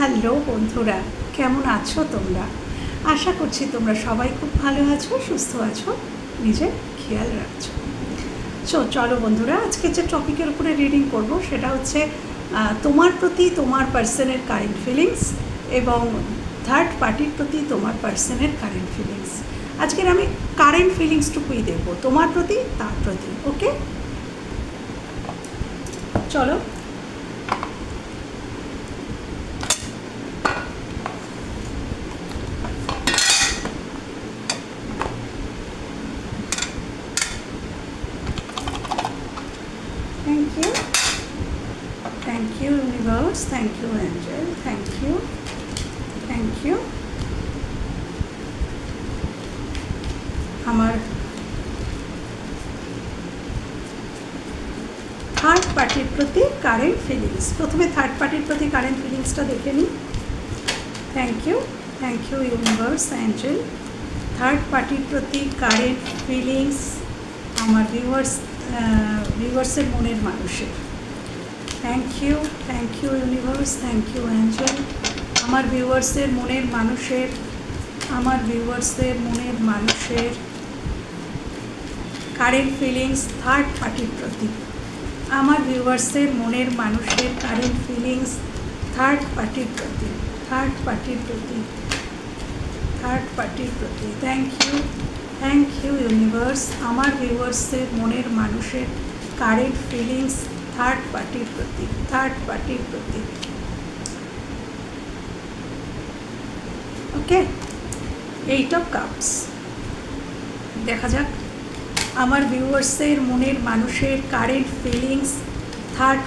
Hello বন্ধুরা, কেমন আছো তোমরা? আশা করছি তোমরা সবাই খুব ভালো আছো, সুস্থ আছো, নিজের খেয়াল রাখছো। চলো বন্ধুরা, আজকে যে টপিকের উপরে রিডিং করব সেটা হচ্ছে তোমার প্রতি তোমার পার্সনের কারেন্ট ফিলিংস এবং থার্ড পার্টির প্রতি তোমার পার্সনের কারেন্ট ফিলিংস। আজকের আমি কারেন্ট ফিলিংসটুকুই দেখব, তোমার প্রতি তার প্রতি। ওকে, চলো। Thank you universe, thank you angel, thank you আমার থার্ড পার্টির প্রতি কারেন্ট ফিলিংস। প্রথমে থার্ড পার্টির প্রতি কারেন্ট ফিলিংসটা দেখে নিই। Thank you universe angel. Third পার্টির প্রতি কারেন্ট ফিলিংস আমার ভিউয়ার্সের মনের মানুষের। Thank you universe, thank you angel. আমার ভিউয়ার্সের মনের মানুষের কারেন্ট ফিলিংস থার্ড পার্টির প্রতি। আমার ভিউয়ার্সের মনের মানুষের কারেন্ট ফিলিংস থার্ড পার্টির প্রতি। Thank you universe. আমার ভিউয়ার্সের মনের মানুষের কারেন্ট ফিলিংস থার্ড পার্টির প্রতি। ওকে, 8 of Cups। দেখা যাক আমার ভিউয়ার্সের মনের মানুষের কারেন্ট ফিলিংস থার্ড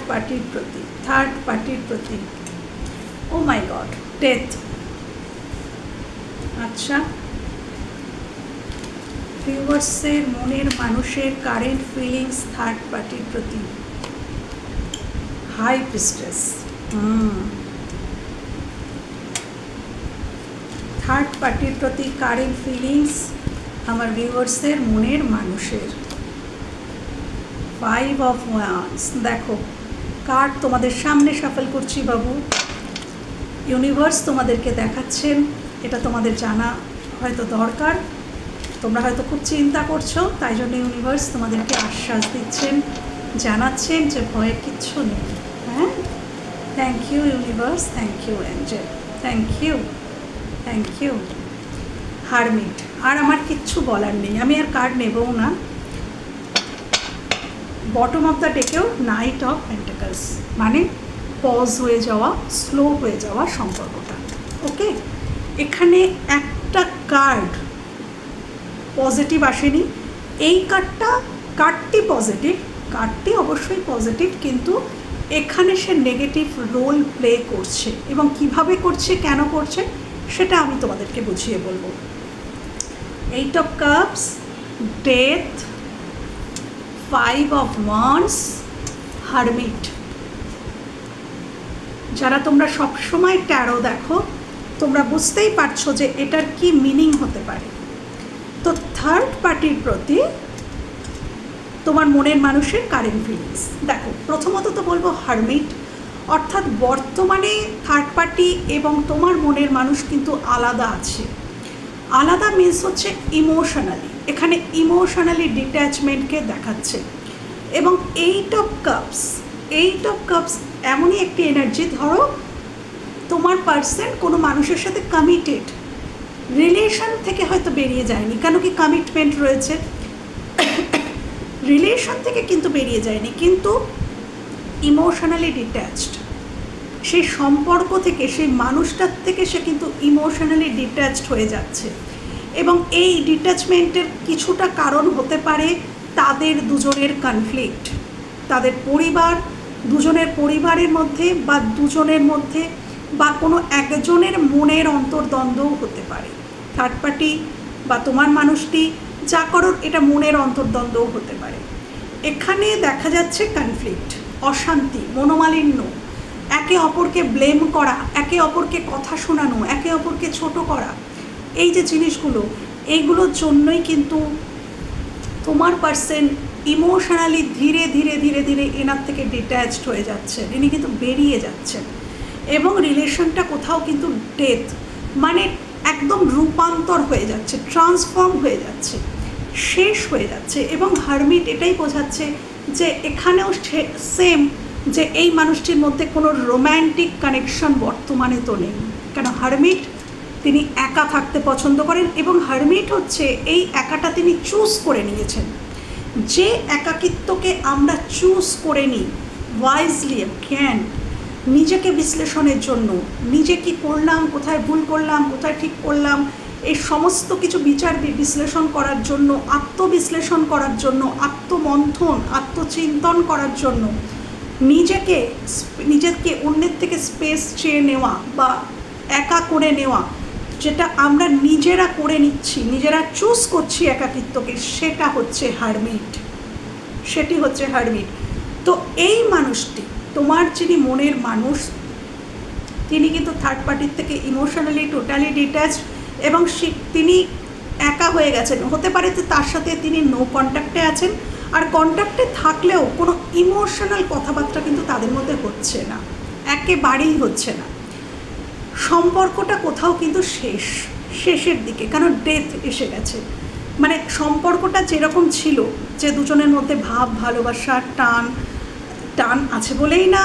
পার্টির প্রতি। ও মাই গড, ডেথ। আচ্ছা, ভিউয়ার্সের মনের মানুষের কারেন্ট ফিলিংস থার্ড পার্টির প্রতি। High priestess. থার্ড পার্টির প্রতি কারেন্ট ফিলিংস আমার ভিউয়ার্সের মনের মানুষের। 5 of Wands। দেখো, কার্ড তোমাদের সামনে শাফল করছি বাবু। ইউনিভার্স তোমাদেরকে দেখাচ্ছেন, এটা তোমাদের জানা হয়তো দরকার, তোমরা হয়তো খুব চিন্তা করছো, তাই জন্য ইউনিভার্স তোমাদেরকে আশ্বাস দিচ্ছেন, জানাচ্ছেন যে ভয়ের কিচ্ছু নেই। হ্যাঁ, thank you universe, thank you angel, thank you hermit. আর আমার কিচ্ছু বলার নেই, আমি আর কার্ড নেবও না। বটম অফ দ্য ডেকেও নাইট অফ পেন্টাকলস, মানে পজ হয়ে যাওয়া, স্লো হয়ে যাওয়া সম্পর্কটা। ওকে, এখানে একটা কার্ড পজিটিভ আসেনি। এই কার্ডটি অবশ্যই পজিটিভ, কিন্তু এখানে সে নেগেটিভ রোল প্লে করছে, এবং কিভাবে করছে, কেন করছে, সেটা আমি তোমাদেরকে বুঝিয়ে বলবো। 8 of Cups, death, 5 of Wands, hermit. যারা তোমরা সবসময় ট্যারো দেখো, তোমরা বুঝতেই পারছো যে এটার কি মিনিং হতে পারে। তো থার্ড পার্টির প্রতি তোমার মনের মানুষের কারেন্ট ফিলিংস দেখো। প্রথমত তো বলবো হারমিট, অর্থাৎ বর্তমানে থার্ড পার্টি এবং তোমার মনের মানুষ কিন্তু আলাদা আছে। আলাদা মিনস হচ্ছে ইমোশনালি, এখানে ইমোশনালি ডিট্যাচমেন্টকে দেখাচ্ছে। এবং 8 of Cups এমনই একটি এনার্জি, ধরো তোমার পার্সন কোনো মানুষের সাথে কমিটেড, রিলেশন থেকে হয়তো বেরিয়ে যায়নি, কেন কি কমিটমেন্ট রয়েছে, রিলেশন থেকে কিন্তু বেরিয়ে যায়নি, কিন্তু ইমোশনালি ডিট্যাচড। সেই সম্পর্ক থেকে, সেই মানুষটার থেকে সে কিন্তু ইমোশনালি ডিট্যাচড হয়ে যাচ্ছে। এবং এই ডিট্যাচমেন্টের কিছুটা কারণ হতে পারে তাদের দুজনের কনফ্লিক্ট, তাদের দুজনের পরিবারের মধ্যে, বা দুজনের মধ্যে, বা কোনো একজনের মনের অন্তর্দ্বন্দ্বও হতে পারে। থার্ড পার্টি বা তোমার মানুষটি যা করো, এটা মনের অন্তর্দ্বন্দ্বও হতে পারে। এখানে দেখা যাচ্ছে কনফ্লিক্ট, অশান্তি, মনোমালিন্য, একে অপরকে ব্লেম করা, একে অপরকে কথা শোনানো, একে অপরকে ছোট করা, এই যে জিনিসগুলো, এইগুলোর জন্যই কিন্তু তোমার পার্সন ইমোশনালি ধীরে ধীরে এনার থেকে ডিট্যাচড হয়ে যাচ্ছেন, ইনি কিন্তু বেরিয়ে যাচ্ছেন। এবং রিলেশনটা কোথাও কিন্তু ডেথ, মানে একদম রূপান্তর হয়ে যাচ্ছে, ট্রান্সফর্ম হয়ে যাচ্ছে, শেষ হয়ে যাচ্ছে। এবং হারমিট এটাই বোঝাচ্ছে যে এখানেও সেম, যে এই মানুষটির মধ্যে কোনো রোম্যান্টিক কানেকশন বর্তমানে তো নেই। কেন? হারমিট তিনি একা থাকতে পছন্দ করেন এবং হারমিট হচ্ছে এই একাটা তিনি চুজ করে নিয়েছেন। যে একাকিত্বকে আমরা চুজ করে নিই ওয়াইজলি, জ্ঞান, নিজেকে বিশ্লেষণের জন্য, নিজে কি করলাম, কোথায় ভুল করলাম, কোথায় ঠিক করলাম, এই সমস্ত কিছু বিচার বিশ্লেষণ করার জন্য, আত্মবিশ্লেষণ করার জন্য, আত্মমন্থন, আত্মচিন্তন করার জন্য, নিজেকে অন্যের থেকে স্পেস চেয়ে নেওয়া বা একা করে নেওয়া, যেটা আমরা নিজেরা করে নিচ্ছি, নিজেরা চুজ করছি একাকিত্বকে, সেটা হচ্ছে হারমিট, সেটি হচ্ছে হারমিট। তো এই মানুষটি, তোমার যিনি মনের মানুষ, তিনি কিন্তু থার্ড পার্টির থেকে ইমোশনালি টোটালি ডিট্যাচড এবং তিনি একা হয়ে গেছেন। হতে পারে যে তার সাথে তিনি নো কন্ট্যাক্টে আছেন, আর কন্ট্যাক্টে থাকলেও কোনো ইমোশনাল কথাবার্তা কিন্তু তাদের মধ্যে হচ্ছে না, একেবারেই হচ্ছে না। সম্পর্কটা কোথাও কিন্তু শেষের দিকে, কারণ ডেথ এসে গেছে। মানে সম্পর্কটা যেরকম ছিল, যে দুজনের মধ্যে ভাব, ভালোবাসা, টান আছে বলেই না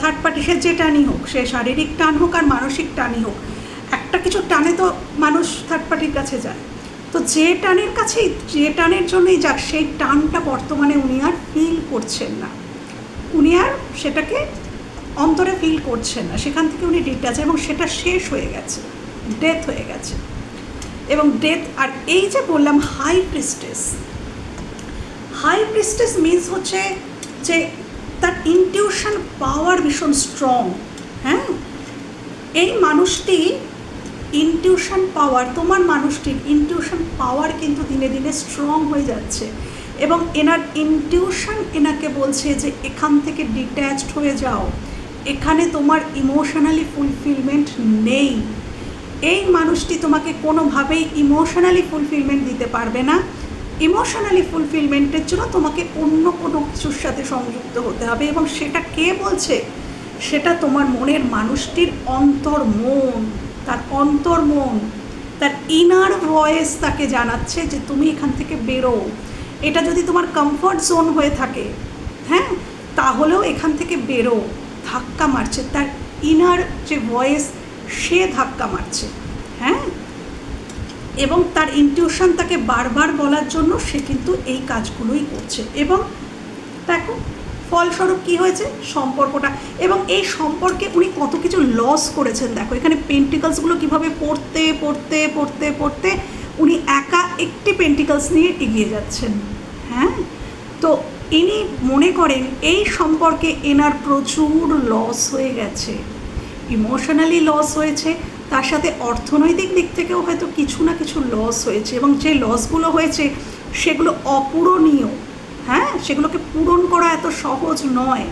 থার্ড পার্টি, সে যে টানই হোক, সে শারীরিক টান হোক আর মানসিক টানই হোক, একটা কিছু টানে তো মানুষ থার্ড পার্টির কাছে যায়। তো যে টানের জন্যই যাক, সেই টানটা বর্তমানে উনি আর ফিল করছেন না, উনি আর সেটাকে অন্তরে ফিল করছেন না, সেখান থেকে উনি ডিট্যাচ, এবং সেটা শেষ হয়ে গেছে, ডেথ হয়ে গেছে। এবং ডেথ, আর এই যে বললাম হাই প্রিস্টেস মিনস হচ্ছে যে তার ইনটিউশন পাওয়ার ভীষণ স্ট্রং। হ্যাঁ, এই মানুষটি ইনটিউশন পাওয়ার, তোমার মানুষটির ইনটিউশন পাওয়ার কিন্তু দিনে দিনে স্ট্রং হয়ে যাচ্ছে, এবং এনার ইনটিউশন এনাকে বলছে যে এখান থেকে ডিট্যাচড হয়ে যাও, এখানে তোমার ইমোশনালি ফুলফিলমেন্ট নেই। এই মানুষটি তোমাকে কোনোভাবেই ইমোশনালি ফুলফিলমেন্ট দিতে পারবে না। ইমোশনালি ফুলফিলমেন্টের জন্য তোমাকে অন্য কোনো কিছুর সাথে সংযুক্ত হতে হবে, এবং সেটা কে বলছে? সেটা তোমার মনের মানুষটির অন্তর্মন, তার ইনার ভয়েস তাকে জানাচ্ছে যে তুমি এখান থেকে বেরো। এটা যদি তোমার কমফর্ট জোন হয়ে থাকে, হ্যাঁ, তাহলেও এখান থেকে বেরো। ধাক্কা মারছে তার ইনার যে ভয়েস, সে ধাক্কা মারছে। হ্যাঁ, এবং তার ইনটিউশন তাকে বারবার বলার জন্য সে কিন্তু এই কাজগুলোই করছে। এবং দেখো ফলস্বরূপ কী হয়েছে সম্পর্কটা, এবং এই সম্পর্কে উনি কত কিছু লস করেছেন। দেখো এখানে পেন্টিকলসগুলো কীভাবে পড়তে পড়তে পড়তে পড়তে উনি একা একটি পেন্টিকলস নিয়ে এগিয়ে যাচ্ছেন। হ্যাঁ, তো ইনি মনে করেন এই সম্পর্কে এনার প্রচুর লস হয়ে গেছে, ইমোশনালি লস হয়েছে, তার সাথে অর্থনৈতিক দিক থেকেও হয়তো কিছু না কিছু লস হয়েছে, এবং যে লসগুলো হয়েছে সেগুলো অপূরণীয়। হ্যাঁ, সেগুলোকে পূরণ করা এত সহজ নয়,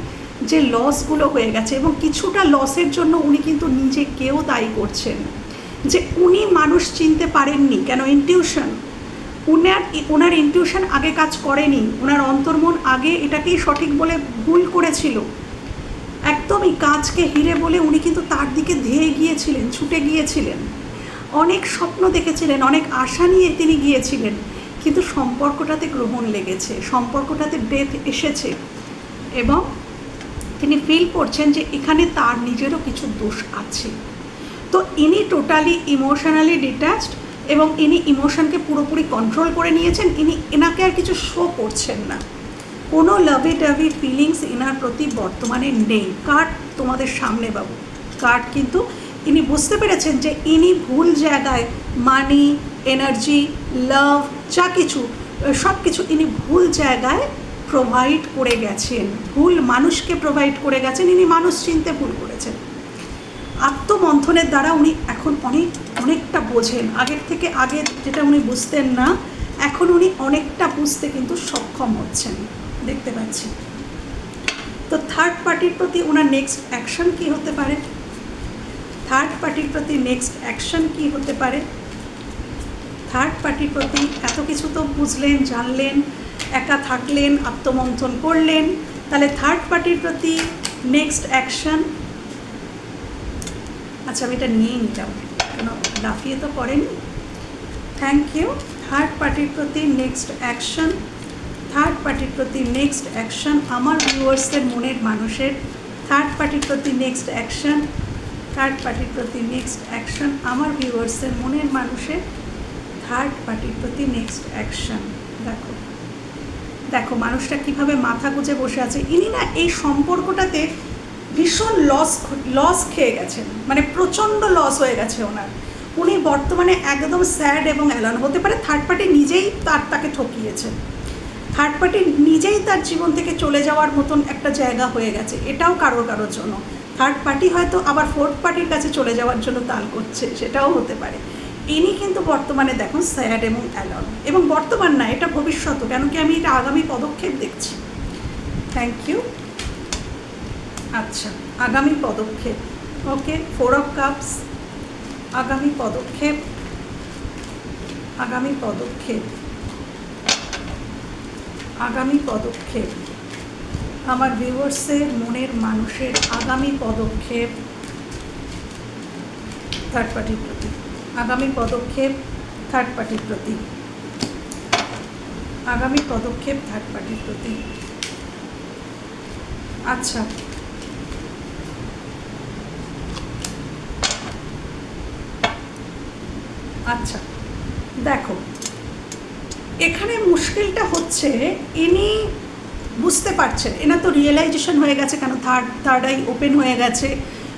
যে লসগুলো হয়ে গেছে। এবং কিছুটা লসের জন্য উনি কিন্তু নিজেকেও দায়ী করছেন, যে উনি মানুষ চিনতে পারেননি। কেন? ইনটিউশন, ওনার ইনটিউশন আগে কাজ করেনি, ওনার অন্তর্মন আগে এটাকেই সঠিক বলে ভুল করেছিল। একদমই কাজকে হিরে বলে উনি কিন্তু তার দিকে ধেয়ে গিয়েছিলেন, ছুটে গিয়েছিলেন, অনেক স্বপ্ন দেখেছিলেন, অনেক আশা নিয়ে তিনি গিয়েছিলেন, কিন্তু সম্পর্কটাতে গ্রহণ লেগেছে, সম্পর্কটাতে ডেথ এসেছে, এবং তিনি ফিল করছেন যে এখানে তার নিজেরও কিছু দোষ আছে। তো ইনি টোটালি ইমোশনালি ডিট্যাচড, এবং ইনি ইমোশনকে পুরোপুরি কন্ট্রোল করে নিয়েছেন। এনাকে আর কিছু শো করছেন না, কোনো লাভি টাভি ফিলিংস এনার প্রতি বর্তমানে নেই। কার্ড তোমাদের সামনে বাবু, কার্ড কিন্তু ইনি বুঝতে পেরেছেন যে ইনি ভুল জায়গায় মানি, এনার্জি, লাভ, যা কিছু সব কিছু ইনি ভুল জায়গায় প্রোভাইড করে গেছেন, ভুল মানুষকে প্রোভাইড করে গেছেন, ইনি মানুষ চিনতে ভুল করেছেন। আত্মমন্থনের দ্বারা উনি এখন অনেকটা বোঝেন, আগের থেকে আগে যেটা উনি বুঝতেন না, এখন উনি অনেকটা বুঝতে কিন্তু সক্ষম হচ্ছেন, দেখতে পাচ্ছি। তো থার্ড পার্টির প্রতি ওনার নেক্সট অ্যাকশন কী হতে পারে? থার্ড পার্টির প্রতি নেক্সট অ্যাকশন কী হতে পারে? থার্ড পার্টির প্রতি এত কিছু তো বুঝলেন, জানলেন, একা থাকলেন, আত্মমন্থন করলেন, তাহলে থার্ড পার্টির প্রতি নেক্সট অ্যাকশন আচ্ছা আমি এটা নিয়েই নিতাম, কেন লাফিয়ে তো পড়েনি। Thank you. থার্ড পার্টির প্রতি নেক্সট অ্যাকশন, থার্ড পার্টির প্রতি নেক্সট অ্যাকশন আমার ভিউয়ার্সদের মনের মানুষের, থার্ড পার্টির প্রতি নেক্সট অ্যাকশন, থার্ড পার্টির প্রতি নেক্সট অ্যাকশন আমার ভিউয়ার্সদের মনের মানুষের, থার্ড পার্টির প্রতি নেক্সট অ্যাকশন। দেখো দেখো মানুষটা কীভাবে মাথা গুঁজে বসে আছে। ইনি না এই সম্পর্কটাতে ভীষণ লস খেয়ে গেছেন, মানে প্রচণ্ড লস হয়ে গেছে ওনার। উনি বর্তমানে একদম স্যাড এবং অ্যালন। হতে পারে থার্ড পার্টি নিজেই তাকে ঠকিয়েছেন, থার্ড পার্টি নিজেই তার জীবন থেকে চলে যাওয়ার মতন একটা জায়গা হয়ে গেছে, এটাও কারোর জন্য। থার্ড পার্টি হয়তো আবার ফোর্থ পার্টির কাছে চলে যাওয়ার জন্য তাল করছে, সেটাও হতে পারে। ইনি কিন্তু বর্তমানে দেখুন স্যাড এবং অ্যালন, এবং বর্তমান না, এটা ভবিষ্যৎ, কেন কি আমি এটা আগামী পদক্ষেপ দেখছি। Thank you. আচ্ছা আগামী পদক্ষেপ, ওকে, 4 অফ কাপস, আগামী পদক্ষেপ, আগামী পদক্ষেপ, আগামী পদক্ষেপ আমার ভিউয়ার্সের মনের মানুষের আগামী পদক্ষেপ থার্ড পার্টির প্রতি, আগামী পদক্ষেপ থার্ড পার্টির প্রতি, আগামী পদক্ষেপ থার্ড পার্টির প্রতি। আচ্ছা আচ্ছা দেখো এখানে মুশকিলটা হচ্ছে ইনি বুঝতে পারছেন, এনার তো রিয়েলাইজেশন হয়ে গেছে, কেন থার্ড আই ওপেন হয়ে গেছে,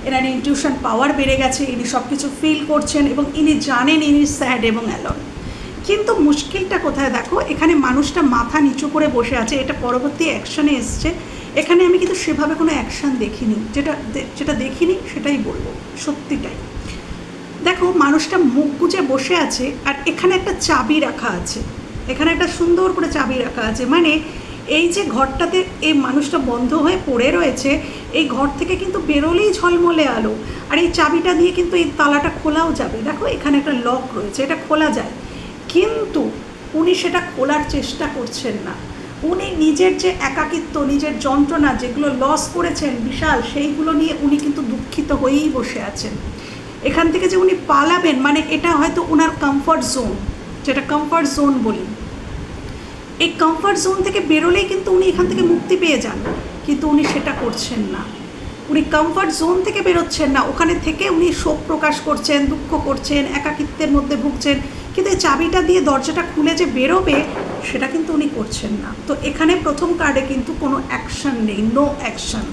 এনার ইনটিউশন পাওয়ার বেড়ে গেছে, ইনি সব কিছু ফিল করছেন এবং ইনি জানেন ইনি স্যাড এবং অ্যালন। কিন্তু মুশকিলটা কোথায় দেখো, এখানে মানুষটা মাথা নিচু করে বসে আছে, এটা পরবর্তী অ্যাকশানে এসছে। এখানে আমি কিন্তু সেভাবে কোনো অ্যাকশান দেখিনি, যেটা দেখিনি সেটাই বলবো, সত্যিটাই। দেখো মানুষটা মুখ গুজে বসে আছে, আর এখানে একটা চাবি রাখা আছে, এখানে একটা সুন্দর করে চাবি রাখা আছে, মানে এই যে ঘরটাতে এই মানুষটা বন্ধ হয়ে পড়ে রয়েছে, এই ঘর থেকে কিন্তু বেরোলেই ঝলমলে আলো, আর এই চাবিটা দিয়ে কিন্তু এই তালাটা খোলাও যাবে। দেখো এখানে একটা লক রয়েছে, এটা খোলা যায়, কিন্তু উনি সেটা খোলার চেষ্টা করছেন না। উনি নিজের যে একাকিত্ব, নিজের যন্ত্রণা, যেগুলো লস করেছেন বিশাল, সেইগুলো নিয়ে উনি কিন্তু দুঃখিত হয়েই বসে আছেন। এখান থেকে যে উনি পালাবেন, মানে এটা হয়তো ওনার কমফর্ট জোন, যেটা কমফর্ট জোন বলি, এই কমফর্ট জোন থেকে বেরোলেই কিন্তু উনি এখান থেকে মুক্তি পেয়ে যান, কিন্তু উনি সেটা করছেন না। উনি কমফর্ট জোন থেকে বেরোচ্ছেন না, ওখানে থেকে উনি শোক প্রকাশ করছেন, দুঃখ করছেন, একাকিত্বের মধ্যে ভুগছেন, কিন্তু এই চাবিটা দিয়ে দরজাটা খুলে যে বেরোবে সেটা কিন্তু উনি করছেন না। তো এখানে প্রথম কার্ডে কিন্তু কোনো অ্যাকশান নেই, নো অ্যাকশান।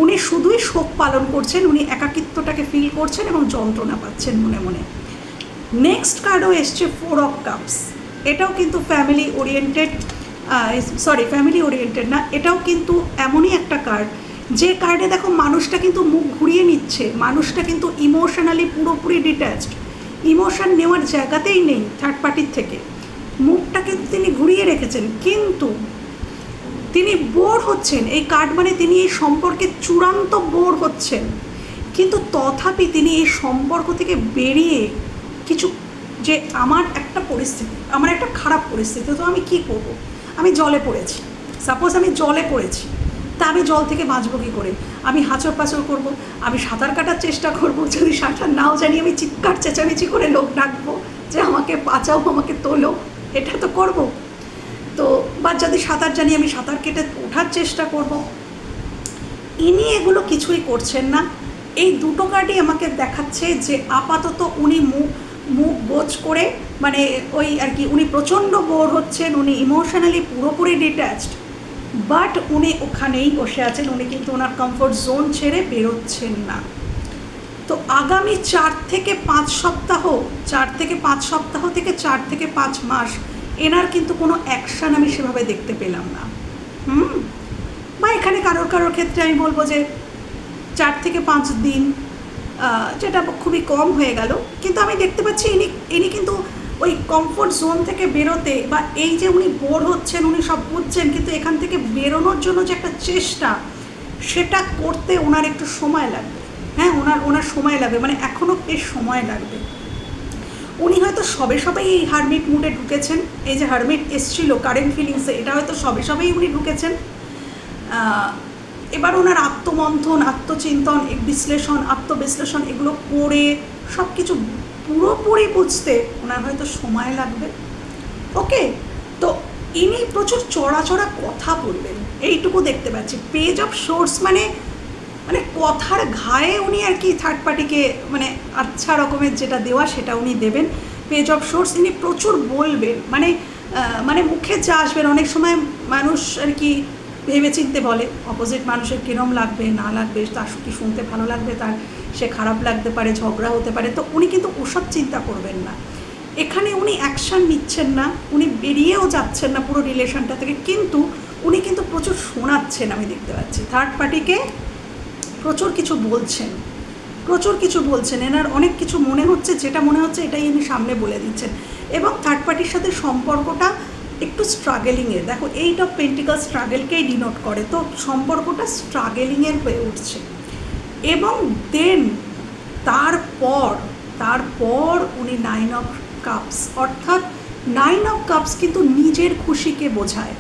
উনি শুধুই শোক পালন করছেন, উনি একাকিত্বটাকে ফিল করছেন এবং যন্ত্রণা পাচ্ছেন মনে মনে। নেক্সট কার্ডও এসছে 4 অফ কাপস, এটাও কিন্তু ফ্যামিলি ওরিয়েন্টেড, ফ্যামিলি ওরিয়েন্টেড না, এটাও কিন্তু এমনই একটা কার্ড যে কার্ডে দেখো মানুষটা কিন্তু মুখ ঘুরিয়ে নিচ্ছে, মানুষটা কিন্তু ইমোশনালি পুরোপুরি ডিট্যাচড, ইমোশন নেওয়ার জায়গাতেই নেই থার্ড পার্টির থেকে, মুখটা কিন্তু তিনি ঘুরিয়ে রেখেছেন, কিন্তু তিনি বোর হচ্ছেন। এই কার্ড মানে তিনি এই সম্পর্কে চূড়ান্ত বোর হচ্ছেন, কিন্তু তথাপি তিনি এই সম্পর্ক থেকে বেরিয়ে কিছু, যে আমার একটা পরিস্থিতি, আমার একটা খারাপ পরিস্থিতি, তো আমি কি করব, আমি জলে পড়েছি, সাপোজ আমি জলে পড়েছি, তা আমি জল থেকে বাঁচবো কী করে, আমি হাঁচড় পাঁচড় করবো, আমি সাঁতার কাটার চেষ্টা করব, যদি সাঁতার নাও জানি আমি চিৎকার চেঁচামেচি করে লোক ডাকবো যে আমাকে বাঁচাও, আমাকে তোলো, এটা তো করব। তো বা যদি সাঁতার জানি আমি সাঁতার কেটে ওঠার চেষ্টা করব। ইনি এগুলো কিছুই করছেন না। এই দুটো কার্ডই আমাকে দেখাচ্ছে যে আপাতত উনি মুখ বোঝ করে, মানে ওই আর কি, উনি প্রচণ্ড বোর হচ্ছেন, উনি ইমোশনালি পুরোপুরি ডিট্যাচড, বাট উনি ওখানেই বসে আছেন, উনি কিন্তু ওনার কমফোর্ট জোন ছেড়ে বেরোচ্ছেন না। তো আগামী 4 থেকে 5 সপ্তাহ, 4 থেকে 5 সপ্তাহ থেকে 4 থেকে 5 মাস এনার কিন্তু কোনো অ্যাকশান আমি সেভাবে দেখতে পেলাম না। বা এখানে কারোর ক্ষেত্রে আমি বলবো যে 4 থেকে 5 দিন, যেটা খুবই কম হয়ে গেল, কিন্তু আমি দেখতে পাচ্ছি ইনি কিন্তু ওই কমফোর্ট জোন থেকে বেরোতে, বা এই যে উনি বোর হচ্ছেন, উনি সব বুঝছেন, কিন্তু এখান থেকে বেরোনোর জন্য যে একটা চেষ্টা, সেটা করতে ওনার একটু সময় লাগবে। হ্যাঁ, ওনার সময় লাগবে, মানে এখনও বেশ সময় লাগবে। উনি হয়তো সবেই এই হারমিট মুডে ঢুকেছেন, এই যে হারমিট এসছিল কারেন্ট ফিলিংসে, এটা হয়তো সবেই উনি ঢুকেছেন। এবার ওনার আত্মমন্থন, আত্মচিন্তন, আত্মবিশ্লেষণ এগুলো এগুলো করে সব কিছু পুরোপুরি বুঝতে ওনার হয়তো সময় লাগবে। ওকে, তো ইনি প্রচুর চড়া চড়া কথা বলবেন, এইটুকু দেখতে পাচ্ছি। পেজ অফ সোর্স মানে কথার ঘায়ে উনি আর কি থার্ড পার্টিকে মানে আচ্ছা রকমের যেটা দেওয়া সেটা উনি দেবেন। পেজ অফ সোর্স ইনি প্রচুর বলবেন, মানে মুখে যা আসবেন। অনেক সময় মানুষ আর কি ভেবে চিনতে বলে অপোজিট মানুষের কিরম লাগবে না লাগবে, তার কি শুনতে ভালো লাগবে, তার সে খারাপ লাগতে পারে, ঝগড়া হতে পারে। তো উনি কিন্তু ওসব চিন্তা করবেন না। এখানে উনি অ্যাকশান নিচ্ছেন না, উনি বেরিয়েও যাচ্ছেন না পুরো রিলেশনটা থেকে, কিন্তু উনি কিন্তু প্রচুর শোনাচ্ছেন। আমি দেখতে পাচ্ছি থার্ড পার্টিকে প্রচুর কিছু বলছেন, এনার অনেক কিছু মনে হচ্ছে, যেটা মনে হচ্ছে এটাই ইনি সামনে বলে দিচ্ছেন। এবং থার্ড পার্টির সাথে সম্পর্কটা একটু স্ট্রাগলিংয়ের, দেখো এইট অফ পেন্টিকল স্ট্রাগলকেই ডিনোট করে, তো সম্পর্কটা স্ট্রাগলিংয়ের হয়ে উঠছে। এবং দেন তারপর উনি 9 অফ কাপস, অর্থাৎ 9 অফ কাপস কিন্তু নিজের খুশিকে বোঝায়,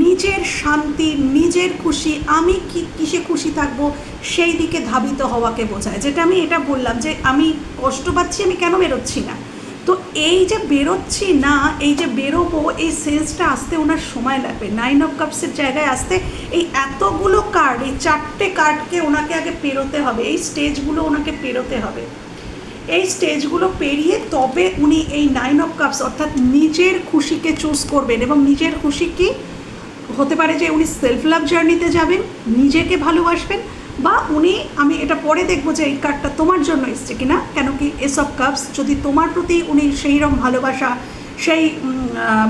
নিজের শান্তি, নিজের খুশি, আমি কিসে খুশি থাকবো সেই দিকে ধাবিত হওয়াকে বোঝায়। যেটা আমি এটা বললাম যে আমি কষ্ট পাচ্ছি, আমি কেন বেরোচ্ছি না। তো এই যে বেরোচ্ছি না, এই যে বেরোবো, এই সেন্সটা আসতে ওনার সময় লাগবে। 9 অফ কাপসের জায়গায় আসতে এই এতগুলো কার্ড, এই 4টে কার্ডকে ওনাকে আগে পেরোতে হবে, এই স্টেজগুলো ওনাকে পেরোতে হবে। এই স্টেজগুলো পেরিয়ে তবে উনি এই 9 অফ কাপস অর্থাৎ নিজের খুশিকে চুজ করবেন। এবং নিজের খুশি কি হতে পারে যে উনি সেলফ লাভ জার্নিতে যাবেন, নিজেকে ভালোবাসবেন, বা উনি, আমি এটা পরে দেখবো যে এই কার্ডটা তোমার জন্য এসছে কিনা, কেন কি এস অফ কাপস যদি তোমার প্রতি উনি সেই রকম ভালোবাসা, সেই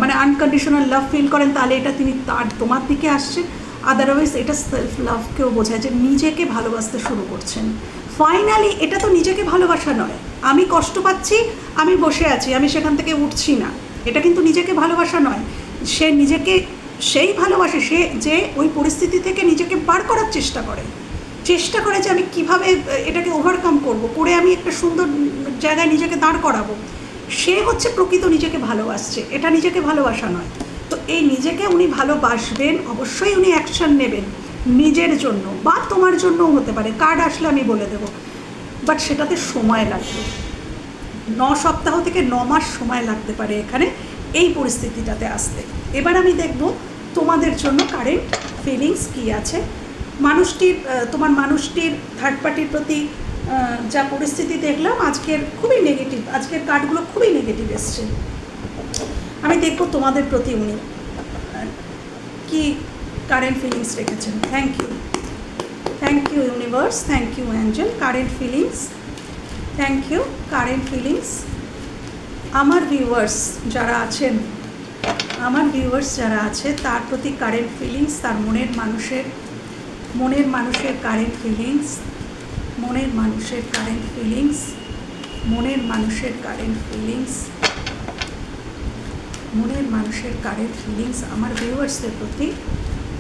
মানে আনকন্ডিশনাল লাভ ফিল করেন, তাহলে এটা তিনি তোমার দিকে আসছেন। আদারওয়াইজ এটা সেলফ লাভকেও বোঝায় যে নিজেকে ভালোবাসতে শুরু করছেন। ফাইনালি এটা তো নিজেকে ভালোবাসা নয়, আমি কষ্ট পাচ্ছি, আমি বসে আছি, আমি সেখান থেকে উঠছি না, এটা কিন্তু নিজেকে ভালোবাসা নয়। সে নিজেকে সেই ভালোবাসে, সে যে ওই পরিস্থিতি থেকে নিজেকে বার করার চেষ্টা করে যে আমি কিভাবে এটাকে ওভারকাম করব, করে আমি একটা সুন্দর জায়গায় নিজেকে দাঁড় করাবো। সে হচ্ছে প্রকৃত নিজেকে ভালোবাসছে, এটা নিজেকে ভালোবাসা নয়। তো এই নিজেকে উনি ভালোবাসবেন, অবশ্যই উনি অ্যাকশান নেবেন নিজের জন্য, বা তোমার জন্যও হতে পারে, কার্ড আসলে আমি বলে দেবো, বাট সেটাতে সময় লাগবে। 9 সপ্তাহ থেকে 9 মাস সময় লাগতে পারে এখানে এই পরিস্থিতিটাতে আসতে। এবার আমি দেখব তোমাদের জন্য কারেন্ট ফিলিংস কী আছে। তোমার মানুষটির থার্ড পার্টির প্রতি যা পরিস্থিতি দেখলাম আজকের খুবই নেগেটিভ, আজকের কার্ডগুলো খুবই নেগেটিভ এসছে। আমি দেখব তোমাদের প্রতি উনি কি কারেন্ট ফিলিংস রেখেছেন। Thank you universe, thank you angel. Current feelings, thank you. Current feelings আমার ভিউয়ার্স যারা আছে তার প্রতি কারেন্ট ফিলিংস, তার মনের মানুষের কারেন্ট ফিলিংস, মনের মানুষের কারেন্ট ফিলিংস, মনের মানুষের কারেন্ট ফিলিংস, মনের মানুষের কারেন্ট ফিলিংস আমার ভিউয়ার্সের প্রতি,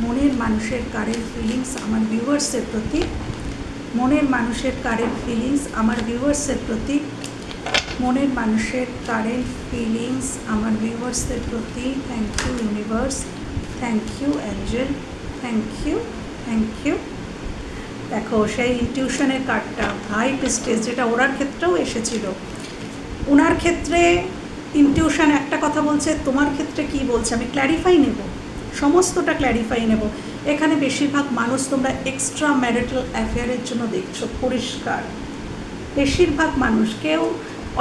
মনের মানুষের কারেন্ট ফিলিংস আমার ভিউয়ার্সের প্রতি, মনের মানুষের কারেন্ট ফিলিংস আমার ভিউয়ার্সের প্রতি, মনের মানুষের কারেন্ট ফিলিংস আমার ভিউয়ার্সের প্রতি। Thank you universe, thank you angel, thank you. দেখো সেই ইনটিউশনের কার্ডটা, হাই প্রিস্টেস, যেটা ওনার ক্ষেত্রেও এসেছিল। ওনার ক্ষেত্রে ইনটিউশন একটা কথা বলছে, তোমার ক্ষেত্রে কি বলছে আমি ক্ল্যারিফাই নেব, সমস্তটা ক্ল্যারিফাই নেব। এখানে বেশিরভাগ মানুষ তোমরা এক্সট্রা ম্যারিটাল অ্যাফেয়ারের জন্য দেখছো, পরিষ্কার বেশিরভাগ মানুষ, কেউ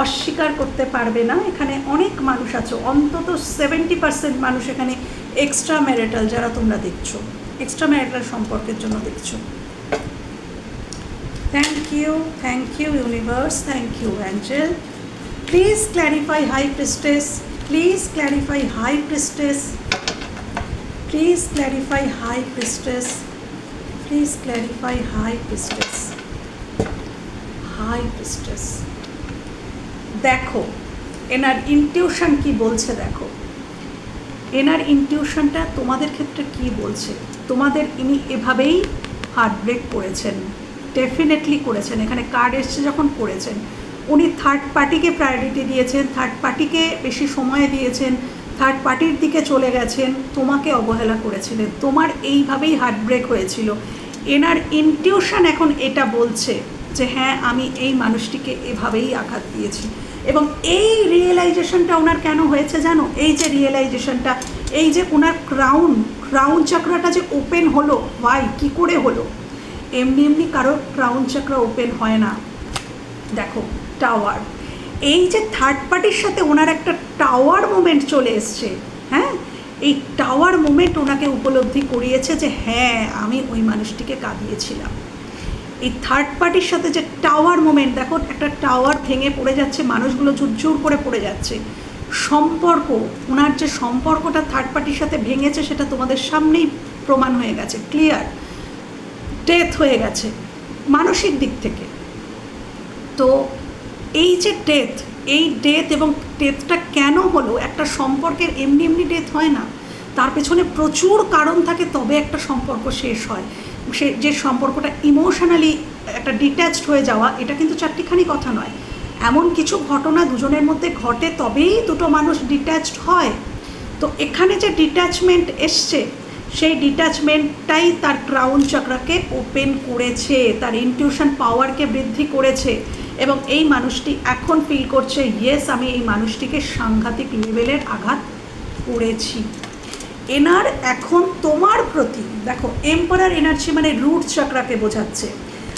অস্বীকার করতে পারবে না। এখানে অনেক মানুষ আছে, অন্তত 70% মানুষ এখানে এক্সট্রা ম্যারিটাল, যারা তোমরা দেখছো এক্সট্রা ম্যারিটাল সম্পর্কের জন্য দেখছো। Thank you universe, thank you angel. Please clarify high priestess, please clarify high priestess, please clarify high priestess, please clarify high priestess, high priestess. দেখো এনার ইনটিউশন কি বলছে, দেখো এনার ইনটিউশনটা তোমাদের ক্ষেত্রে কি বলছে। তোমাদের ইনি এভাবেই হার্ট ব্রেক করেছেন, ডেফিনেটলি করেছেন। এখানে কার্ড এসছে যখন করেছেন, উনি থার্ড পার্টিকে প্রায়োরিটি দিয়েছেন, থার্ড পার্টিকে বেশি সময় দিয়েছেন, থার্ড পার্টির দিকে চলে গেছেন, তোমাকে অবহেলা করেছিলেন, তোমার এইভাবেই হার্ট ব্রেক হয়েছিল। এনার ইনটিউশন এখন এটা বলছে যে হ্যাঁ আমি এই মানুষটিকে এভাবেই আঘাত দিয়েছি। এবং এই রিয়েলাইজেশনটা ওনার কেন হয়েছে জানো? এই যে রিয়েলাইজেশনটা, এই যে ওনার ক্রাউন চাকরাটা যে ওপেন হলো, ভাই কী করে হলো? এমনি এমনি কারো ক্রাউন চাকরা ওপেন হয় না। দেখো টাওয়ার, এই যে থার্ড পার্টির সাথে ওনার একটা টাওয়ার মুভমেন্ট চলে এসছে, হ্যাঁ এই টাওয়ার মুভমেন্ট ওনাকে উপলব্ধি করিয়েছে যে হ্যাঁ আমি ওই মানুষটিকে কাঁদিয়েছিলাম। এই থার্ড পার্টির সাথে যে টাওয়ার মুভমেন্ট, দেখো একটা টাওয়ার ভেঙে পড়ে যাচ্ছে, মানুষগুলো ঝুরঝুর করে পড়ে যাচ্ছে। সম্পর্ক, ওনার যে সম্পর্কটা থার্ড পার্টির সাথে ভেঙেছে সেটা তোমাদের সামনেই প্রমাণ হয়ে গেছে, ক্লিয়ার। ডেথ হয়ে গেছে মানসিক দিক থেকে। তো এই যে ডেথ, এই ডেথ এবং ডেথটা কেন হলো? একটা সম্পর্কের এমনি এমনি ডেথ হয় না, তার পেছনে প্রচুর কারণ থাকে, তবে একটা সম্পর্ক শেষ হয়। সে যে সম্পর্কটা ইমোশনালি একটা ডিট্যাচড হয়ে যাওয়া, এটা কিন্তু চারটিখানি কথা নয়, এমন কিছু ঘটনা দুজনের মধ্যে ঘটে তবেই দুটো মানুষ ডিট্যাচড হয়। তো এখানে যে ডিট্যাচমেন্ট এসছে, সেই ডিট্যাচমেন্টটাই তার ক্রাউন চক্রাকে ওপেন করেছে, তার ইনটিউশন পাওয়ারকে বৃদ্ধি করেছে। এবং এই মানুষটি এখন ফিল করছে ইয়েস আমি এই মানুষটিকে সাংঘাতিক লেভেলের আঘাত করেছি। এনার এখন তোমার প্রতি, দেখো এম্পারার এনার্জি মানে রুট চক্রাকে বোঝাচ্ছে,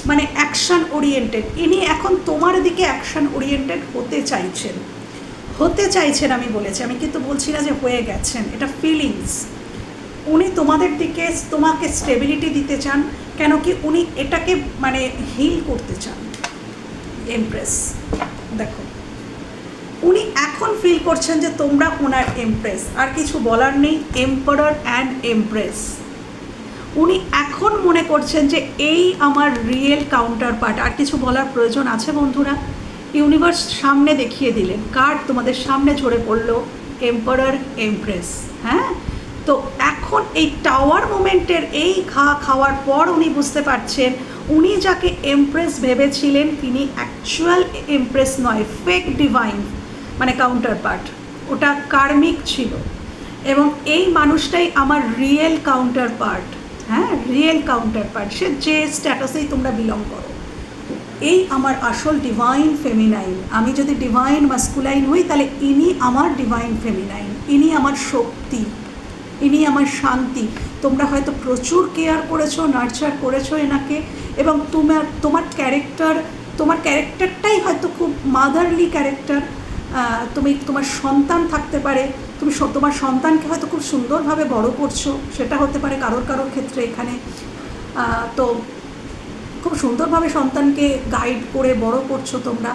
মানে অ্যাকশান ওরিয়েন্টেড। ইনি এখন তোমার দিকে অ্যাকশান ওরিয়েন্টেড হতে চাইছেন আমি বলেছি, আমি কিন্তু বলছি না যে হয়ে গেছেন, এটা ফিলিংস। উনি তোমাদের দিকে তোমাকে স্টেবিলিটি দিতে চান, কেন কি উনি এটাকে মানে হিল করতে চান। এমপ্রেস, দেখো উনি এখন ফিল করছেন যে তোমরা ওনার এমপ্রেস, আর কিছু বলার নেই। এম্পারার অ্যান্ড এমপ্রেস, উনি এখন মনে করছেন যে এই আমার রিয়েল কাউন্টার পার্ট। আর কিছু বলার প্রয়োজন আছে বন্ধুরা? ইউনিভার্স সামনে দেখিয়ে দিলেন, কার্ড তোমাদের সামনে ঝরে পড়লো, এম্পারার এমপ্রেস। হ্যাঁ, তো এখন এই টাওয়ার মোমেন্টের এই খাওয়ার পর উনি বুঝতে পারছেন উনি যাকে এমপ্রেস ভেবেছিলেন তিনি অ্যাকচুয়াল এমপ্রেস নয়, ফেক ডিভাইন মানে কাউন্টার পার্ট, ওটা কার্মিক ছিল। এবং এই মানুষটাই আমার রিয়েল কাউন্টার পার্ট। হ্যাঁ, রিয়েল কাউন্টার পার্ট, সে যে স্ট্যাটাসেই তোমরা বিলং করো, এই আমার আসল ডিভাইন ফেমিনাইন। আমি যদি ডিভাইন মাস্কুলাইন হই তাহলে ইনি আমার ডিভাইন ফেমিনাইন, ইনি আমার শক্তি, ইনি আমার শান্তি। তোমরা হয়তো প্রচুর কেয়ার করেছো, নার্চার করেছো এনাকে, এবং তোমার ক্যারেক্টারটাই হয়তো খুব মাদারলি ক্যারেক্টার। তোমার সন্তান থাকতে পারে, তুমি তোমার সন্তানকে হয়তো খুব সুন্দরভাবে বড় করছো, সেটা হতে পারে কারোর ক্ষেত্রে এখানে। তো খুব সুন্দরভাবে সন্তানকে গাইড করে বড় করছো তোমরা,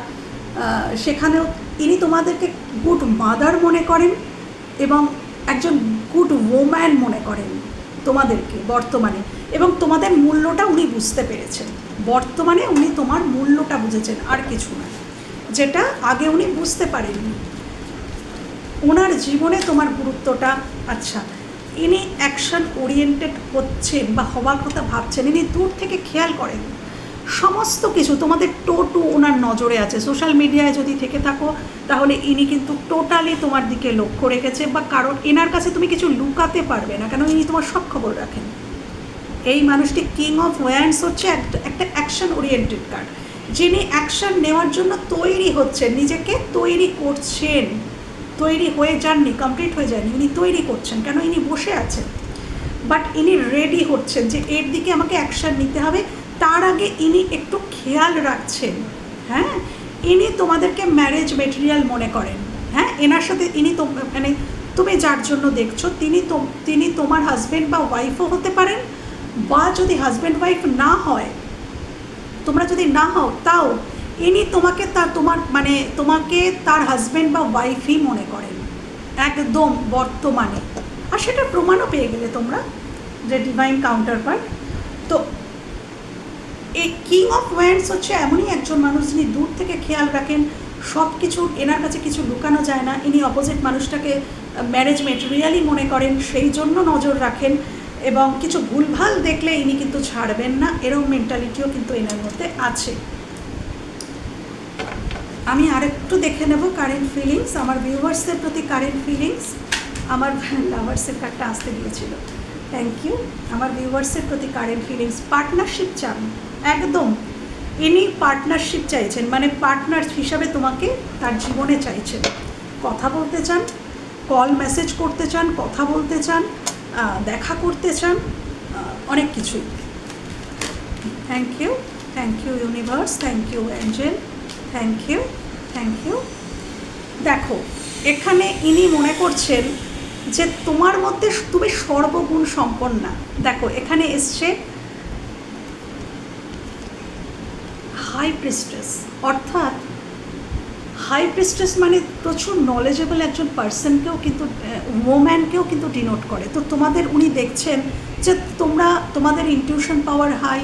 সেখানেও ইনি তোমাদেরকে গুড মাদার মনে করেন এবং একজন গুড ওম্যান মনে করেন তোমাদেরকে বর্তমানে। এবং তোমাদের মূল্যটা উনি বুঝতে পেরেছেন, বর্তমানে উনি তোমার মূল্যটা বুঝেছেন, আর কিছু না, যেটা আগে উনি বুঝতে পারেননি। ওনার জীবনে তোমার গুরুত্বটা, আচ্ছা ইনি অ্যাকশন ওরিয়েন্টেড হচ্ছেন বা হওয়ার কথা ভাবছেন, ইনি দূর থেকে খেয়াল করেন সমস্ত কিছু, তোমাদের টোটু ওনার নজরে আছে। সোশ্যাল মিডিয়ায় যদি থেকে থাকো তাহলে ইনি কিন্তু টোটালি তোমার দিকে লক্ষ্য রেখেছে, বা কারণ এনার কাছে তুমি কিছু লুকাতে পারবে না, কেন ইনি তোমার সব খবর রাখেন। এই মানুষটি কিং অফ ওয়ান্ডস হচ্ছে একটা অ্যাকশন ওরিয়েন্টেড কার্ড, যিনি অ্যাকশন নেওয়ার জন্য তৈরি হচ্ছেন, নিজেকে তৈরি করছেন, তৈরি হয়ে যাননি, কমপ্লিট হয়ে যায়নি, ইনি তৈরি করছেন, কেন ইনি বসে আছেন, বাট ইনি রেডি হচ্ছেন যে এর দিকে আমাকে অ্যাকশন নিতে হবে। তার আগে ইনি একটু খেয়াল রাখছেন। হ্যাঁ, ইনি তোমাদেরকে ম্যারেজ মেটেরিয়াল মনে করেন। হ্যাঁ, এনার সাথে ইনি মানে তুমি যার জন্য দেখছো তিনি তোমার হাজব্যান্ড বা ওয়াইফও হতে পারেন, বা যদি হাজব্যান্ড ওয়াইফ না হয়, তোমরা যদি না হও, তাও ইনি তোমাকে তোমাকে তার হাজব্যান্ড বা ওয়াইফই মনে করেন একদম বর্তমানে। আর সেটা প্রমাণও পেয়ে গেলে তোমরা যে ডিভাইন কাউন্টার পার্ট। তো এই কিং অফ ওয়ান্ডস হচ্ছে এমনই একজন মানুষ যিনি দূর থেকে খেয়াল রাখেন সব কিছু, এনার কাছে কিছু লুকানো যায় না। ইনি অপোজিট মানুষটাকে ম্যারেজ মেটেরিয়ালই মনে করেন, সেই জন্য নজর রাখেন, এবং কিছু ভুলভাল দেখলে ইনি কিন্তু ছাড়বেন না, এরকম মেন্টালিটিও কিন্তু এনার মধ্যে আছে। আমি আরেকটু দেখে নেব কারেন্ট ফিলিংস, আমার ভিউয়ার্সদের প্রতি কারেন্ট ফিলিংস। আমার লাভার্সের কার্ডটা আসতে দিয়েছিল, থ্যাংক ইউ। আমার ভিউয়ার্সের প্রতি কারেন্ট ফিলিংস, পার্টনারশিপ চান একদম। ইনি পার্টনারশিপ চাইছেন, মানে পার্টনার হিসাবে তোমাকে তার জীবনে চাইছেন, কথা বলতে চান, কল মেসেজ করতে চান, কথা বলতে চান, দেখা করতে চান, অনেক কিছুই। Thank you universe, thank you angel, thank you. দেখো এখানে ইনি মনে করছেন যে তোমার মধ্যে তুমি সর্বগুণ সম্পন্না। দেখো এখানে এসছে হাই প্রিস্টেস, অর্থাৎ হাই প্রিস্টেস মানে প্রচুর নলেজেবল একজন পার্সনকেও কিন্তু, ওম্যানকেও কিন্তু ডিনোট করে। তো তোমাদের উনি দেখছেন যে তোমাদের ইনটিউশন পাওয়ার হাই,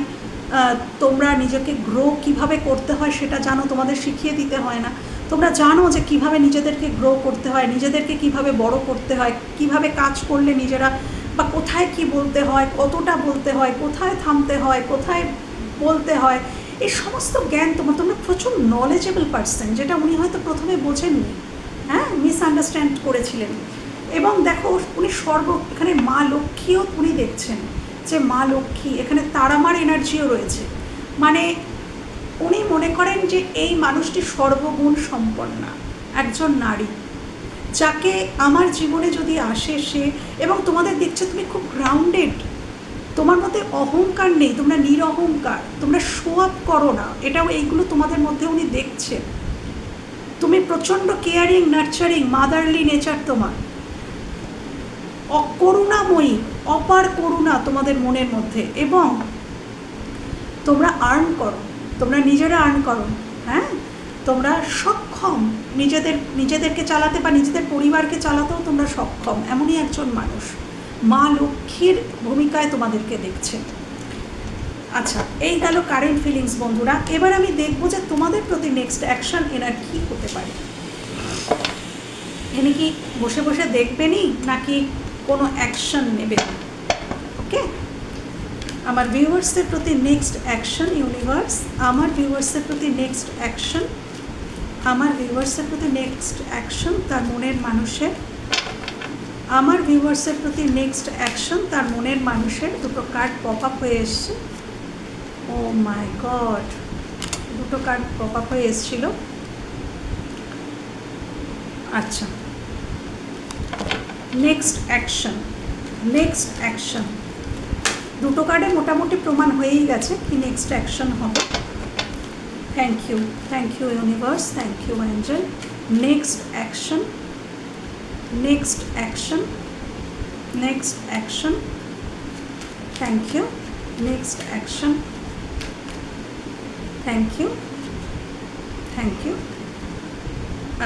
তোমরা নিজেকে গ্রো কিভাবে করতে হয় সেটা জানো, তোমাদের শিখিয়ে দিতে হয় না। তোমরা জানো যে কিভাবে নিজেদেরকে গ্রো করতে হয়, নিজেদেরকে কিভাবে বড় করতে হয়, কিভাবে কাজ করলে নিজেরা, বা কোথায় কি বলতে হয়, কতটা বলতে হয়, কোথায় থামতে হয়, কোথায় বলতে হয়, এই সমস্ত জ্ঞান তোমরা প্রচুর নলেজেবল পার্সন, যেটা উনি হয়তো প্রথমে বোঝেননি, হ্যাঁ, মিসআন্ডারস্ট্যান্ড করেছিলেন। এবং দেখো উনি এখানে মা লক্ষ্মীও উনি দেখছেন যে মা লক্ষ্মী, এখানে তারামার এনার্জিও রয়েছে। মানে উনি মনে করেন যে এই মানুষটি সর্বগুণ সম্পন্না একজন নারী, যাকে আমার জীবনে যদি আসে সে, এবং তোমাদের দেখছে তুমি খুব গ্রাউন্ডেড, তোমার মধ্যে অহংকার নেই, তোমরা নিরহংকার, তোমরা শো আপ করো না, এটাও এইগুলো তোমাদের মধ্যে উনি দেখছেন। তুমি প্রচণ্ড কেয়ারিং, নার্চারিং, মাদারলি নেচার তোমার, অকরুণাময়ী, অপার করুণা তোমাদের মনের মধ্যে, এবং তোমরা আর্ন করো, তোমরা নিজেরা আর্ন করো, হ্যাঁ, তোমরা সক্ষম নিজেদেরকে চালাতে বা নিজেদের পরিবারকে চালাতেও তোমরা সক্ষম, এমনই একজন মানুষ। মা লক্ষ্মীর ভূমিকায় তোমাদেরকে দেখছে। আচ্ছা, এই গেল কারেন্ট ফিলিংস বন্ধুরা। এবার আমি দেখবো যে তোমাদের প্রতি নেক্সট অ্যাকশন এনার কী হতে পারে। এনে কি বসে বসে দেখবেনই নাকি কোনো অ্যাকশন নেবেন? ওকে, আমার ভিউয়ার্সের প্রতি নেক্সট অ্যাকশন ইউনিভার্স, আমার ভিউয়ার্সের প্রতি নেক্সট অ্যাকশন, আমার ভিউয়ার্সের প্রতি নেক্সট অ্যাকশন তার মনের মানুষের, আমার ভিউয়ার্সের প্রতি নেক্সট অ্যাকশন তার মনের মানুষের। দুটো কার্ড পপ আপ হয়ে এসছে। ও মাই গড, দুটো কার্ড পপ আপ হয়ে এসেছিল। আচ্ছা, নেক্সট অ্যাকশন, নেক্সট অ্যাকশন, দুটো কার্ডে মোটামুটি প্রমাণ হয়েই গেছে কি নেক্সট অ্যাকশন হবে। Thank you universe, thank you angel. Next action, next action, next action, thank you. Next action, thank you, thank you.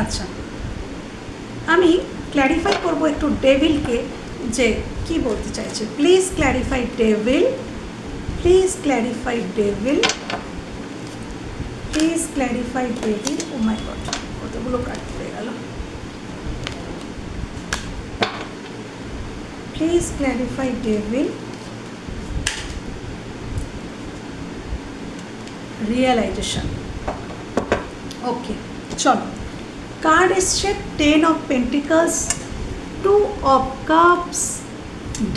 আচ্ছা, আমি ক্ল্যারিফাই করব একটু ডেভিলকে, যে কি বলতে চাইছে। Please clarify devil, please clarify devil, please clarify devil. Oh my god, কতগুলো cut পড়ে গেল। Please clarify devil, realization. Okay, চলো, কার্ড এসছে 10 of pentacles, 2 of cups,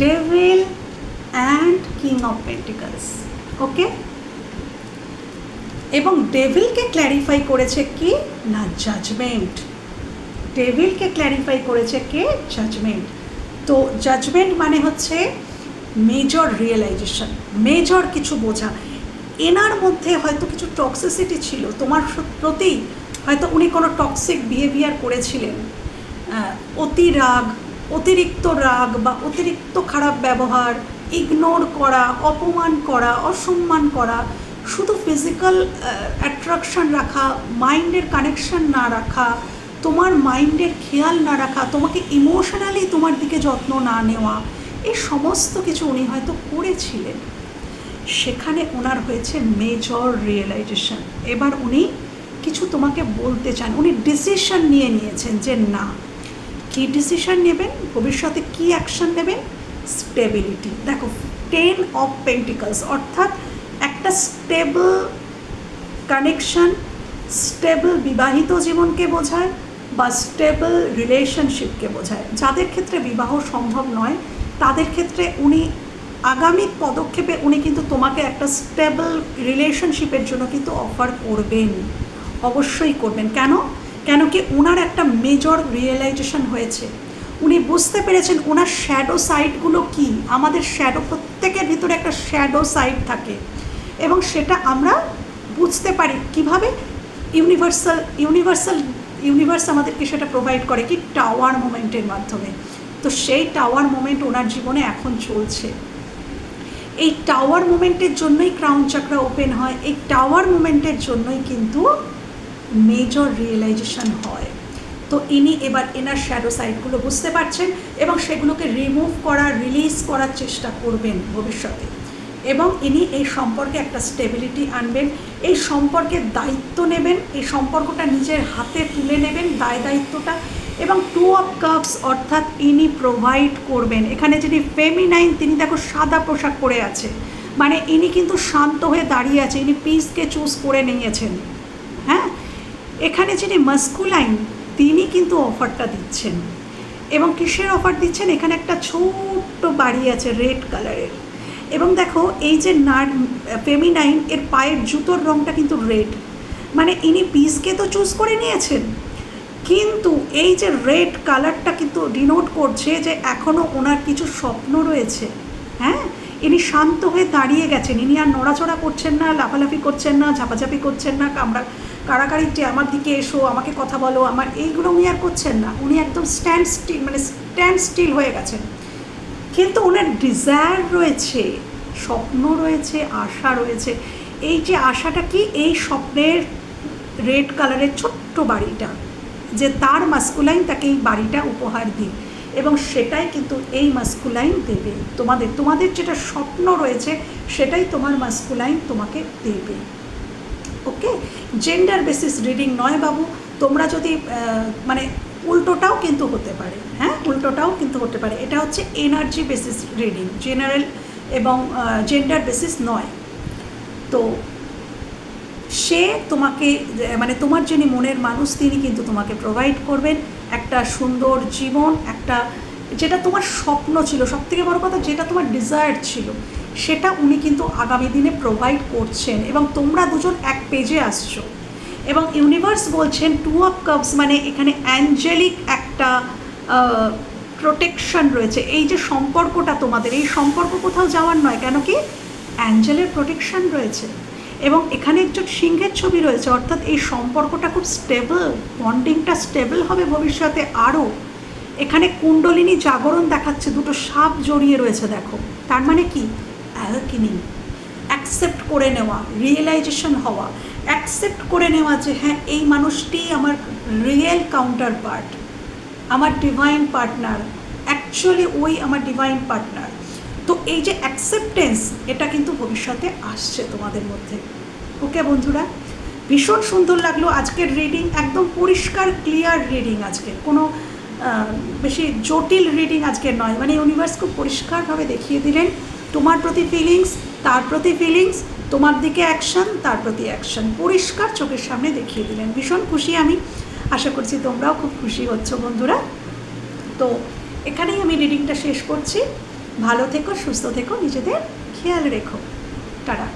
devil and king of pentacles. Okay, এবং ডেভিলকে ক্ল্যারিফাই করেছে কি না, জাজমেন্ট। ডেভিলকে ক্ল্যারিফাই করেছে কে, জাজমেন্ট। তো জাজমেন্ট মানে হচ্ছে মেজর রিয়েলাইজেশন, মেজর কিছু বোঝা। এনার মধ্যে হয়তো কিছু টক্সিসিটি ছিল তোমার প্রতি, হয়তো উনি কোনো টক্সিক বিহেভিয়ার করেছিলেন, অতি রাগ, অতিরিক্ত রাগ বা অতিরিক্ত খারাপ ব্যবহার, ইগনোর করা, অপমান করা, অসম্মান করা, শুধু ফিজিক্যাল অ্যাট্রাকশন রাখা, মাইন্ডের কানেকশন না রাখা, তোমার মাইন্ডের খেয়াল না রাখা, তোমাকে ইমোশনালি তোমার দিকে যত্ন না নেওয়া, এই সমস্ত কিছু উনি হয়তো করেছিলেন। সেখানে ওনার হয়েছে মেজর রিয়েলাইজেশন। এবার উনি কিছু তোমাকে বলতে চান, উনি ডিসিশন নিয়েছেন যে না, কী ডিসিশন নেবেন, ভবিষ্যতে কী অ্যাকশন নেবেন, স্টেবিলিটি। দেখো 10 অফ পেন্টিকলস অর্থাৎ একটা স্টেবল কানেকশন, স্টেবল বিবাহিত জীবনকে বোঝায় বা স্টেবল রিলেশনশিপকে বোঝায়। যাদের ক্ষেত্রে বিবাহ সম্ভব নয় তাদের ক্ষেত্রে উনি আগামী পদক্ষেপে উনি কিন্তু তোমাকে একটা স্টেবল রিলেশনশিপের জন্য কিন্তু অফার করবেন, অবশ্যই করবেন। কেন কি ওনার একটা মেজর রিয়েলাইজেশন হয়েছে, উনি বুঝতে পেরেছেন ওনার শ্যাডো সাইডগুলো কি। আমাদের শ্যাডো, প্রত্যেকের ভিতরে একটা শ্যাডো সাইড থাকে এবং সেটা আমরা বুঝতে পারি কিভাবে। ইউনিভার্স আমাদেরকে সেটা প্রোভাইড করে কি, টাওয়ার মোমেন্টের মাধ্যমে। তো সেই টাওয়ার মোমেন্ট ওনার জীবনে এখন চলছে। এই টাওয়ার মোমেন্টের জন্যই ক্রাউন চাকরা ওপেন হয়, এই টাওয়ার মোমেন্টের জন্যই কিন্তু মেজর রিয়েলাইজেশন হয়। তো ইনি এবার এনার শ্যাডো সাইডগুলো বুঝতে পারছেন এবং সেগুলোকে রিমুভ করার, রিলিজ করার চেষ্টা করবেন ভবিষ্যতে। এবং ইনি এই সম্পর্কে একটা স্টেবিলিটি আনবেন, এই সম্পর্কের দায়িত্ব নেবেন, এই সম্পর্কটা নিজের হাতে তুলে নেবেন দায়িত্বটা। এবং 2 অফ কাপস অর্থাৎ ইনি প্রোভাইড করবেন। এখানে যিনি ফেমিনাইন, তিনি দেখো সাদা পোশাক পরে আছে, মানে ইনি কিন্তু শান্ত হয়ে দাঁড়িয়ে আছে, ইনি পিসকে চুজ করে নিয়েছেন। হ্যাঁ, এখানে যিনি মাস্কুলাইন, তিনি কিন্তু অফারটা দিচ্ছেন। এবং কিসের অফার দিচ্ছেন, এখানে একটা ছোট্ট বাড়ি আছে রেড কালারের। এবং দেখো এই যে ফেমিনাইন, এর পায়ের জুতোর রঙটা কিন্তু রেড, মানে ইনি পিসকে তো চুজ করে নিয়েছেন, কিন্তু এই যে রেড কালারটা কিন্তু ডিনোট করছে যে এখনও ওনার কিছু স্বপ্ন রয়েছে। হ্যাঁ, ইনি শান্ত হয়ে দাঁড়িয়ে গেছেন, ইনি আর নড়াচড়া করছেন না, লাফালাফি করছেন না, ঝাপাঝাপি করছেন না, কাড়াকাড়ি যে আমার দিকে এসো, আমাকে কথা বলো, আমার এইগুলো উনি আর করছেন না। উনি একদম স্ট্যান্ড স্টিল হয়ে গেছেন। কিন্তু ওনার ডিজায়ার রয়েছে, স্বপ্ন রয়েছে, আশা রয়েছে। এই যে আশাটা কি, এই স্বপ্নের রেড কালারের ছোট্ট বাড়িটা, যে তার মাস্কুলাইন তাকে এই বাড়িটা উপহার দিই, এবং সেটাই কিন্তু এই মাস্কুলাইন দেবে তোমাদের যেটা স্বপ্ন রয়েছে সেটাই তোমার মাস্কুলাইন তোমাকে দেবে। ওকে, জেন্ডার বেসিস রিডিং নয় বাবু, তোমরা যদি মানে উল্টোটাও কিন্তু হতে পারে। হ্যাঁ, উল্টোটাও কিন্তু হতে পারে। এটা হচ্ছে এনার্জি বেসিস রিডিং, জেনারেল এবং জেন্ডার বেসিস নয়। তো সে তোমাকে, মানে তোমার যিনি মনের মানুষ, তিনি কিন্তু তোমাকে প্রোভাইড করবেন একটা সুন্দর জীবন, একটা যেটা তোমার স্বপ্ন ছিল, সবথেকে বড় কথা যেটা তোমার ডিজায়ার ছিল, সেটা উনি কিন্তু আগামী দিনে প্রোভাইড করছেন। এবং তোমরা দুজন এক পেজে আসছো। এবং ইউনিভার্স বলছেন 2 অফ কাপস, মানে এখানে অ্যাঞ্জেলিক একটা প্রোটেকশন রয়েছে। এই যে সম্পর্কটা তোমাদের, এই সম্পর্ক কোথাও যাওয়ার নয়, কেন কি অ্যাঞ্জেলের প্রোটেকশন রয়েছে। এবং এখানে একজন সিংহের ছবি রয়েছে, অর্থাৎ এই সম্পর্কটা খুব স্টেবল, বন্ডিংটা স্টেবল হবে ভবিষ্যতে আরও। এখানে কুণ্ডলিনী জাগরণ দেখাচ্ছে, 2টো সাপ জড়িয়ে রয়েছে দেখো। তার মানে কি, অ্যাওয়েকেনিং, অ্যাকসেপ্ট করে নেওয়া, রিয়েলাইজেশন হওয়া, অ্যাকসেপ্ট করে নেওয়া যে হ্যাঁ, এই মানুষটি আমার রিয়েল কাউন্টার পার্ট, আমার ডিভাইন পার্টনার, অ্যাকচুয়ালি ওই আমার ডিভাইন পার্টনার। তো এই যে অ্যাকসেপ্টেন্স, এটা কিন্তু ভবিষ্যতে আসছে তোমাদের মধ্যে। ওকে বন্ধুরা, ভীষণ সুন্দর লাগলো আজকের রিডিং, একদম পরিষ্কার ক্লিয়ার রিডিং আজকে, কোনো বেশি জটিল রিডিং আজকের নয়। মানে ইউনিভার্স খুব পরিষ্কারভাবে দেখিয়ে দিলেন তোমার প্রতি ফিলিংস, তার প্রতি ফিলিংস, তোমার দিকে অ্যাকশন, তার প্রতি অ্যাকশন, পরিষ্কার চোখের সামনে দেখিয়ে দিলেন। ভীষণ খুশি আমি, আশা করছি তোমরাও খুব খুশি হচ্ছ বন্ধুরা। তো এখানেই আমি রিডিংটা শেষ করছি। ভালো থেকো, সুস্থ থেকো, নিজেদের খেয়াল রেখো। টাটা।